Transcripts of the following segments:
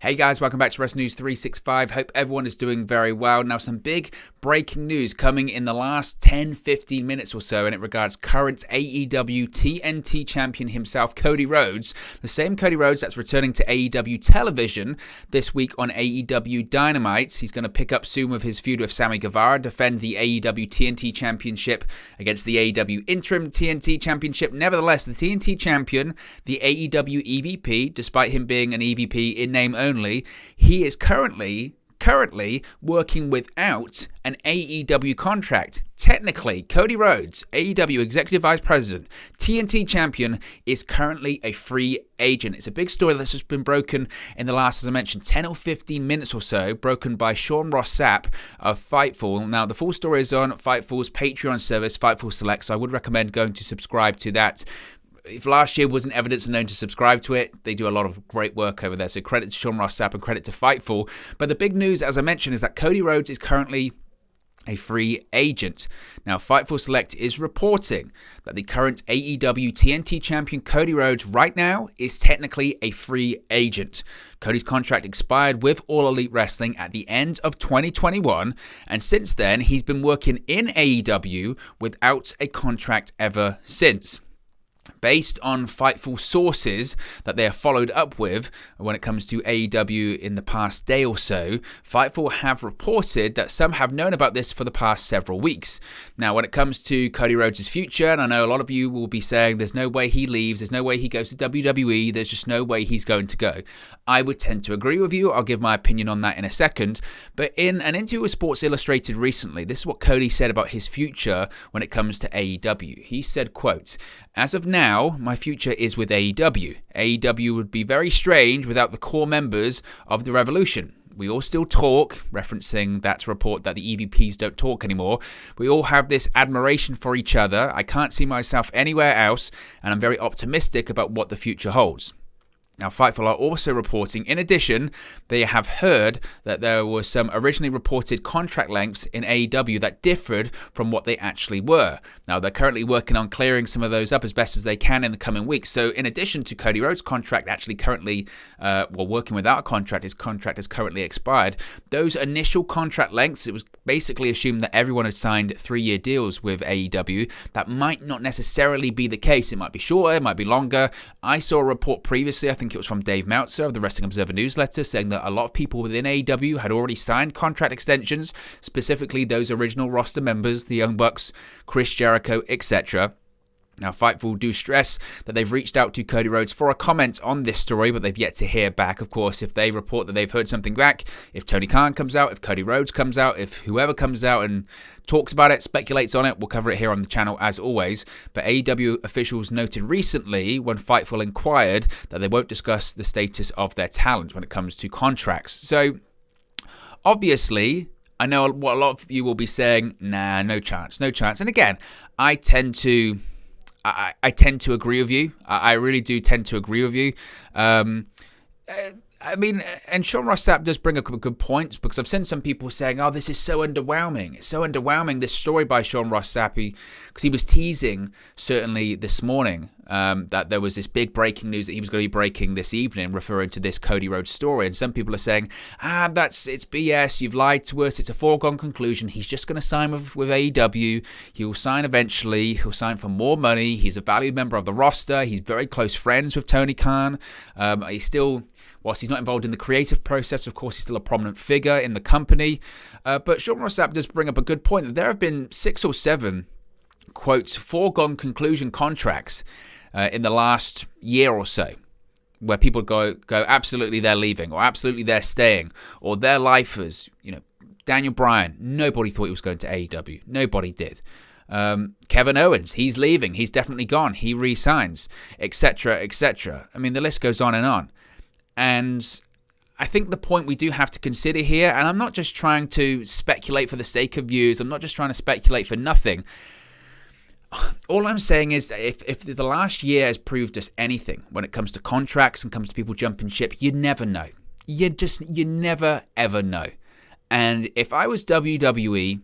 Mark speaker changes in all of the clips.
Speaker 1: Hey guys, welcome back to Wrestling News 365. Hope everyone is doing very well. Now, some big breaking news coming in the last 10-15 minutes or so, and it regards current AEW TNT champion himself, Cody Rhodes. The same Cody Rhodes that's returning to AEW television this week on AEW Dynamite. He's going to pick up soon with his feud with Sammy Guevara, defend the AEW TNT championship against the AEW interim TNT championship. Nevertheless, the TNT champion, the AEW EVP, despite him being an EVP in name only, he is currently working without an AEW contract. Technically, Cody Rhodes, AEW Executive Vice President, TNT Champion, is currently a free agent. It's a big story that's just been broken in the last, as I mentioned, 10 or 15 minutes or so, broken by Sean Ross Sapp of Fightful. Now, the full story is on Fightful's Patreon service, Fightful Select, so I would recommend going to subscribe to that. If last year wasn't evidence and known to subscribe to it, they do a lot of great work over there. So credit to Sean Ross Sapp and credit to Fightful. But the big news, as I mentioned, is that Cody Rhodes is currently a free agent. Now, Fightful Select is reporting that the current AEW TNT champion Cody Rhodes right now is technically a free agent. Cody's contract expired with All Elite Wrestling at the end of 2021, and since then, he's been working in AEW without a contract ever since. Based on Fightful sources that they have followed up with when it comes to AEW in the past day or so, Fightful have reported that some have known about this for the past several weeks. Now, when it comes to Cody Rhodes' future, and I know a lot of you will be saying there's no way he leaves, there's no way he goes to WWE, there's just no way he's going to go. I would tend to agree with you. I'll give my opinion on that in a second. But in an interview with Sports Illustrated recently, this is what Cody said about his future when it comes to AEW. He said, quote, "As of now, my future is with AEW. AEW would be very strange without the core members of the Revolution. We all still talk," referencing that report that the EVPs don't talk anymore. "We all have this admiration for each other. I can't see myself anywhere else, and I'm very optimistic about what the future holds." Now, Fightful are also reporting, in addition, they have heard that there were some originally reported contract lengths in AEW that differed from what they actually were. Now, they're currently working on clearing some of those up as best as they can in the coming weeks. So, in addition to Cody Rhodes' contract actually currently, working without a contract, his contract is currently expired. Those initial contract lengths, it was basically assumed that everyone had signed 3-year deals with AEW. That might not necessarily be the case. It might be shorter, it might be longer. I saw a report previously, I think it was from Dave Meltzer of the Wrestling Observer newsletter, saying that a lot of people within AEW had already signed contract extensions, specifically those original roster members, the Young Bucks, Chris Jericho, etc. Now, Fightful do stress that they've reached out to Cody Rhodes for a comment on this story, but they've yet to hear back. Of course, if they report that they've heard something back, if Tony Khan comes out, if Cody Rhodes comes out, if whoever comes out and talks about it, speculates on it, we'll cover it here on the channel as always. But AEW officials noted recently when Fightful inquired that they won't discuss the status of their talent when it comes to contracts. So, obviously, I know what a lot of you will be saying, nah, no chance. And again, I tend to agree with you. I really do tend to agree with you. I mean, and Sean Ross Sapp does bring up a good point, because I've seen some people saying, oh, this is so underwhelming. It's so underwhelming, this story by Sean Ross Sapp, because he was teasing, certainly this morning, that there was this big breaking news that he was going to be breaking this evening, referring to this Cody Rhodes story. And some people are saying, it's BS, you've lied to us, it's a foregone conclusion. He's just going to sign with AEW. He'll sign eventually. He'll sign for more money. He's a valued member of the roster. He's very close friends with Tony Khan. Whilst he's not involved in the creative process, of course, he's still a prominent figure in the company. But Sean Ross Sapp does bring up a good point that there have been 6 or 7, quote, foregone conclusion contracts in the last year or so, where people go absolutely they're leaving, or absolutely they're staying, or they're lifers. You know, Daniel Bryan, nobody thought he was going to AEW. Nobody did. Kevin Owens, he's leaving. He's definitely gone. He re-signs, etc., etc. I mean, the list goes on and on. And I think the point we do have to consider here, and I'm not just trying to speculate for the sake of views, I'm not just trying to speculate for nothing. All I'm saying is that if the last year has proved us anything when it comes to contracts and comes to people jumping ship, you never know. You never, ever know. And if I was WWE,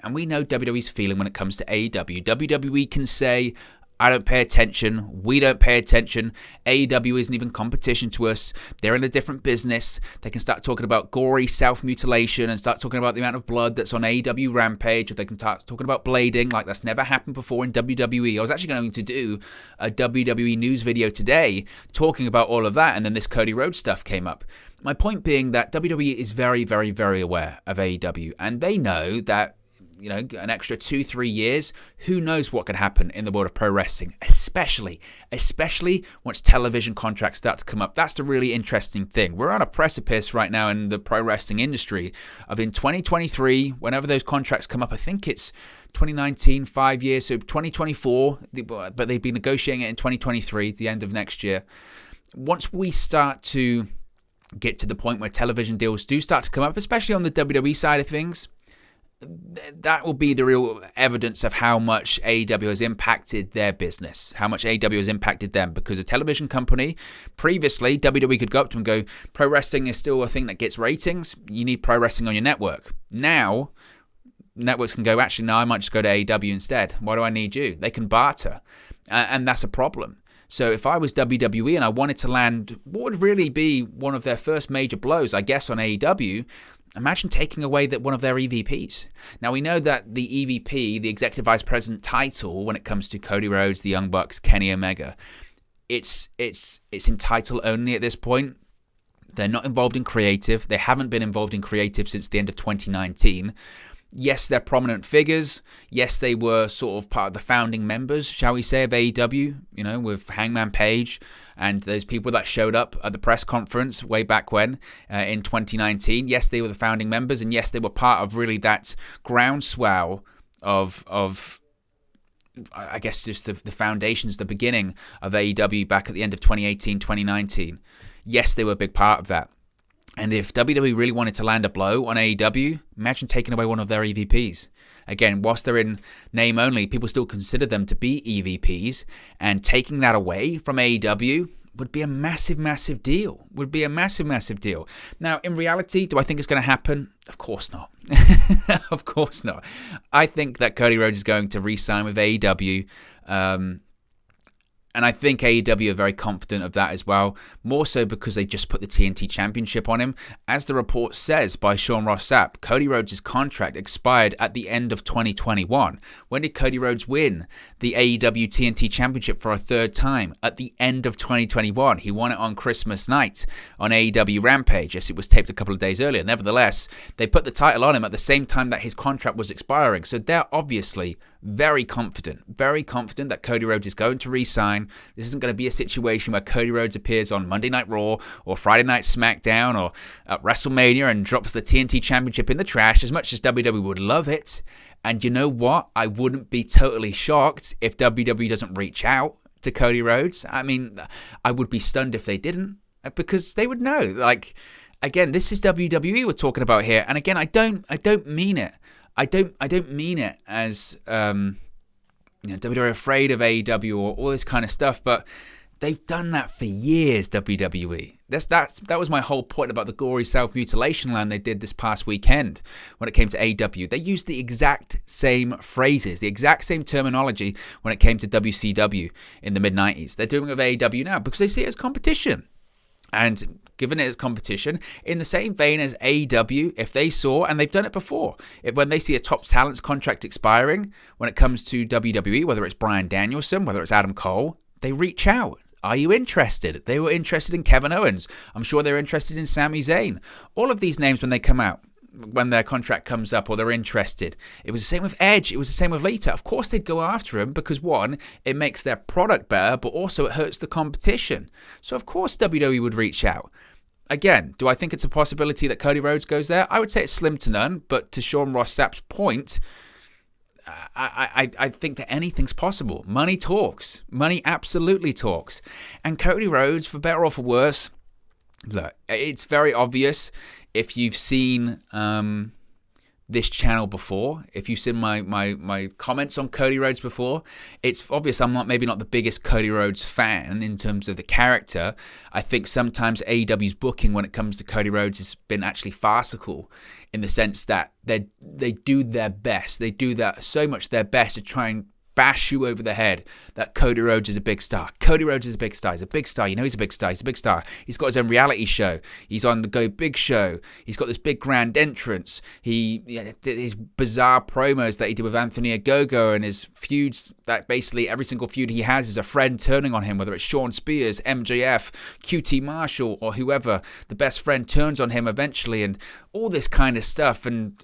Speaker 1: and we know WWE's feeling when it comes to AEW, WWE can say, I don't pay attention. We don't pay attention. AEW isn't even competition to us. They're in a different business. They can start talking about gory self-mutilation and start talking about the amount of blood that's on AEW Rampage, or they can start talking about blading like that's never happened before in WWE. I was actually going to do a WWE news video today talking about all of that, and then this Cody Rhodes stuff came up. My point being that WWE is very, very, very aware of AEW, and they know that, you know, an extra 2-3 years, who knows what could happen in the world of pro wrestling, especially once television contracts start to come up. That's the really interesting thing. We're on a precipice right now in the pro wrestling industry of, in 2023, whenever those contracts come up, I think it's 2019, 5 years, so 2024, but they'd be negotiating it in 2023, the end of next year. Once we start to get to the point where television deals do start to come up, especially on the WWE side of things, that will be the real evidence of how much AEW has impacted their business, how much AEW has impacted them. Because a television company, previously, WWE could go up to them and go, pro wrestling is still a thing that gets ratings. You need pro wrestling on your network. Now, networks can go, actually, no, I might just go to AEW instead. Why do I need you? They can barter. And that's a problem. So if I was WWE and I wanted to land what would really be one of their first major blows, I guess, on AEW, imagine taking away one of their EVPs. Now, we know that the EVP, the Executive Vice President title, when it comes to Cody Rhodes, the Young Bucks, Kenny Omega, it's in title only at this point. They're not involved in creative. They haven't been involved in creative since the end of 2019. Yes, they're prominent figures. Yes, they were sort of part of the founding members, shall we say, of AEW, you know, with Hangman Page and those people that showed up at the press conference way back when in 2019. Yes, they were the founding members, and yes, they were part of really that groundswell of I guess just the foundations, the beginning of AEW back at the end of 2018, 2019. Yes, they were a big part of that. And if WWE really wanted to land a blow on AEW, imagine taking away one of their EVPs. Again, whilst they're in name only, people still consider them to be EVPs, and taking that away from AEW would be a massive, massive deal. Now, in reality, do I think it's going to happen? Of course not. Of course not. I think that Cody Rhodes is going to re-sign with AEW. And I think AEW are very confident of that as well, more so because they just put the TNT Championship on him. As the report says by Sean Ross Sapp, Cody Rhodes' contract expired at the end of 2021. When did Cody Rhodes win the AEW TNT Championship for a third time? At the end of 2021. He won it on Christmas night on AEW Rampage. Yes, it was taped a couple of days earlier. Nevertheless, they put the title on him at the same time that his contract was expiring. So they're obviously very confident that Cody Rhodes is going to re-sign. This isn't going to be a situation where Cody Rhodes appears on Monday Night Raw or Friday Night SmackDown or at WrestleMania and drops the TNT Championship in the trash, as much as WWE would love it. And you know what? I wouldn't be totally shocked if WWE doesn't reach out to Cody Rhodes. I mean, I would be stunned if they didn't, because they would know. Like, again, this is WWE we're talking about here. And again, I don't mean it. I don't mean it as WWE are afraid of AEW or all this kind of stuff, but they've done that for years, WWE. That was my whole point about the gory self-mutilation land they did this past weekend when it came to AEW. They used the exact same phrases, the exact same terminology when it came to WCW in the mid-90s. They're doing it with AEW now because they see it as competition. And given it as competition, in the same vein as AEW, if they saw, and they've done it before, when they see a top talent's contract expiring, when it comes to WWE, whether it's Bryan Danielson, whether it's Adam Cole, they reach out. Are you interested? They were interested in Kevin Owens. I'm sure they're interested in Sami Zayn. All of these names, when they come out, when their contract comes up or they're interested. It was the same with Edge. It was the same with Lita. Of course they'd go after him because, one, it makes their product better, but also it hurts the competition. So, of course, WWE would reach out. Again, do I think it's a possibility that Cody Rhodes goes there? I would say it's slim to none, but to Sean Ross Sapp's point, I think that anything's possible. Money talks. Money absolutely talks. And Cody Rhodes, for better or for worse, look, it's very obvious if you've seen this channel before, if you've seen my comments on Cody Rhodes before, it's obvious I'm maybe not the biggest Cody Rhodes fan in terms of the character. I think sometimes AEW's booking when it comes to Cody Rhodes has been actually farcical in the sense that they do their best. They do that so much their best to try and bash you over the head that Cody Rhodes is a big star. Cody Rhodes is a big star. He's a big star. You know he's a big star. He's a big star. He's got his own reality show. He's on the Go Big show. He's got this big grand entrance. His bizarre promos that he did with Anthony Ogogo and his feuds that basically every single feud he has is a friend turning on him, whether it's Shawn Spears, MJF, QT Marshall, or whoever. The best friend turns on him eventually, and all this kind of stuff. And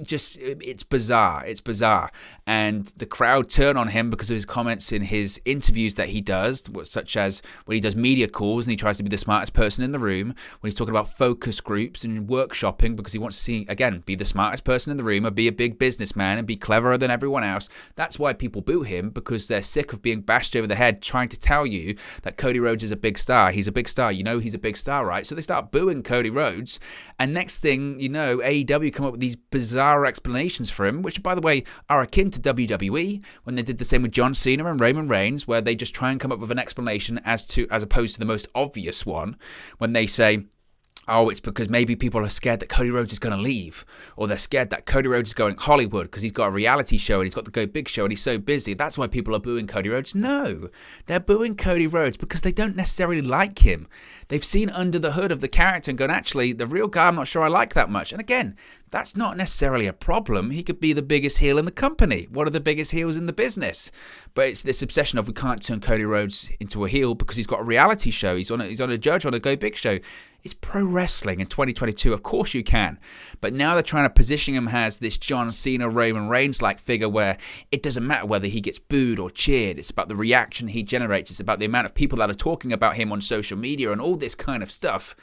Speaker 1: it's bizarre. It's bizarre. And the crowd turn on him because of his comments in his interviews that he does, such as when he does media calls and he tries to be the smartest person in the room, when he's talking about focus groups and workshopping because he wants to see, again, be the smartest person in the room or be a big businessman and be cleverer than everyone else. That's why people boo him, because they're sick of being bashed over the head trying to tell you that Cody Rhodes is a big star. He's a big star. You know he's a big star, right? So they start booing Cody Rhodes, and next thing you know, AEW come up with these bizarre explanations for him, which, by the way, are akin to WWE when they did the same with John Cena and Roman Reigns, where they just try and come up with an explanation as opposed to the most obvious one, when they say, oh, it's because maybe people are scared that Cody Rhodes is going to leave, or they're scared that Cody Rhodes is going Hollywood because he's got a reality show and he's got the Go Big show and he's so busy. That's why people are booing Cody Rhodes. No, they're booing Cody Rhodes because they don't necessarily like him. They've seen under the hood of the character and gone, actually, the real guy I'm not sure I like that much. And again, that's not necessarily a problem. He could be the biggest heel in the company, one of the biggest heels in the business. But it's this obsession of we can't turn Cody Rhodes into a heel because he's got a reality show. He's on a judge on a Go Big show. It's pro wrestling in 2022. Of course you can. But now they're trying to position him as this John Cena, Roman Reigns-like figure where it doesn't matter whether he gets booed or cheered. It's about the reaction he generates. It's about the amount of people that are talking about him on social media and all this kind of stuff.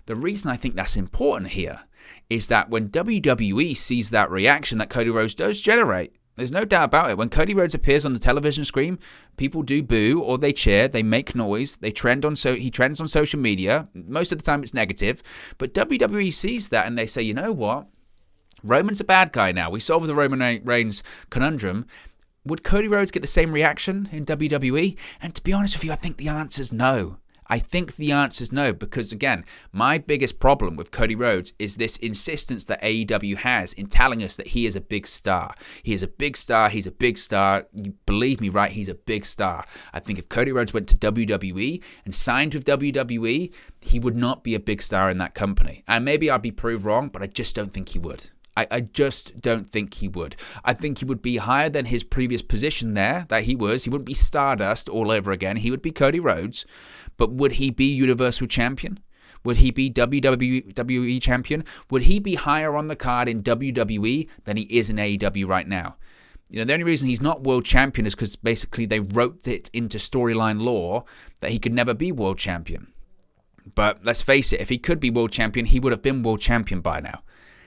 Speaker 1: The reason I think that's important here is that when WWE sees that reaction that Cody Rhodes does generate, there's no doubt about it. When Cody Rhodes appears on the television screen, people do boo or they cheer, they make noise, he trends on social media. Most of the time it's negative, but WWE sees that and they say, you know what? Roman's a bad guy now. We solved the Roman Reigns conundrum. Would Cody Rhodes get the same reaction in WWE? And to be honest with you, I think the answer's no. I think the answer is no, because again, my biggest problem with Cody Rhodes is this insistence that AEW has in telling us that he is a big star. He is a big star. He's a big star. You believe me, right? He's a big star. I think if Cody Rhodes went to WWE and signed with WWE, he would not be a big star in that company. And maybe I'd be proved wrong, but I just don't think he would. I just don't think he would. I think he would be higher than his previous position there that he was. He wouldn't be Stardust all over again. He would be Cody Rhodes. But would he be Universal Champion? Would he be WWE Champion? Would he be higher on the card in WWE than he is in AEW right now? You know, the only reason he's not world champion is because basically they wrote it into storyline lore that he could never be world champion. But let's face it, if he could be world champion, he would have been world champion by now.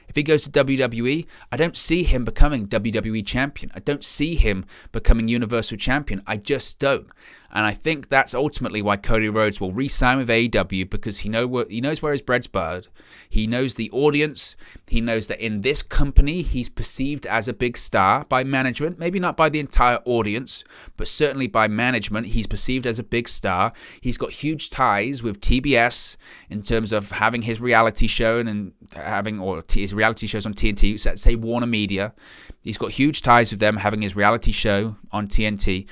Speaker 1: If he goes to WWE, I don't see him becoming WWE champion. I don't see him becoming Universal Champion. I just don't. And I think that's ultimately why Cody Rhodes will re-sign with AEW, because he knows where his bread's buttered. He knows the audience. He knows that in this company, he's perceived as a big star by management. Maybe not by the entire audience, but certainly by management. He's perceived as a big star. He's got huge ties with TBS in terms of having his reality show and his reality shows on TNT, so say Warner Media. He's got huge ties with them, having his reality show on TNT,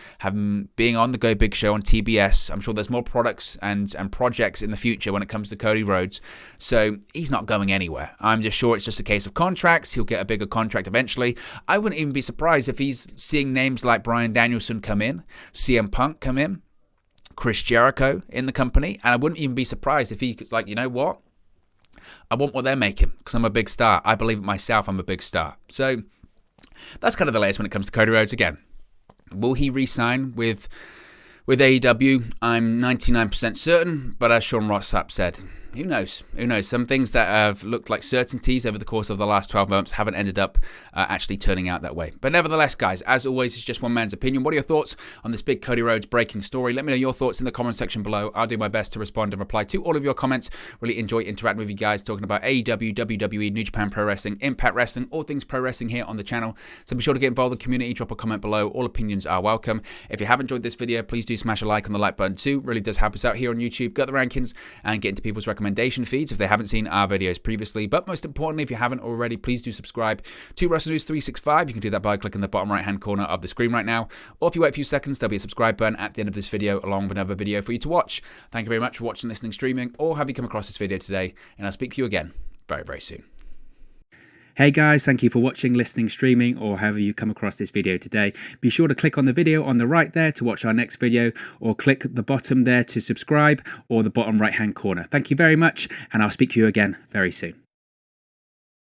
Speaker 1: being on the Go Big show on TBS. I'm sure there's more products and projects in the future when it comes to Cody Rhodes. So he's not going anywhere. I'm just sure it's just a case of contracts. He'll get a bigger contract eventually. I wouldn't even be surprised if he's seeing names like Bryan Danielson come in, CM Punk come in, Chris Jericho in the company. And I wouldn't even be surprised if he's like, you know what? I want what they're making because I'm a big star. I believe it myself. I'm a big star. So that's kind of the latest when it comes to Cody Rhodes again. Will he re-sign with AEW? I'm 99% certain, but as Sean Rossap said, who knows? Who knows? Some things that have looked like certainties over the course of the last 12 months haven't ended up actually turning out that way. But nevertheless, guys, as always, it's just one man's opinion. What are your thoughts on this big Cody Rhodes breaking story? Let me know your thoughts in the comment section below. I'll do my best to respond and reply to all of your comments. Really enjoy interacting with you guys, talking about AEW, WWE, New Japan Pro Wrestling, Impact Wrestling, all things pro wrestling here on the channel. So be sure to get involved in the community, drop a comment below. All opinions are welcome. If you haven't enjoyed this video, please do smash a like on the like button too. Really does help us out here on YouTube. Get the rankings and get into people's recommendations recommendation feeds if they haven't seen our videos previously. But most importantly, if you haven't already, please do subscribe to Wrestling News 365. You can do that by clicking the bottom right-hand corner of the screen right now. Or if you wait a few seconds, there'll be a subscribe button at the end of this video along with another video for you to watch. Thank you very much for watching, listening, streaming, or have you come across this video today. And I'll speak to you again very, very soon.
Speaker 2: Hey guys, thank you for watching, listening, streaming, or however you come across this video today. Be sure to click on the video on the right there to watch our next video, or click the bottom there to subscribe, or the bottom right hand corner. Thank you very much, and I'll speak to you again very soon.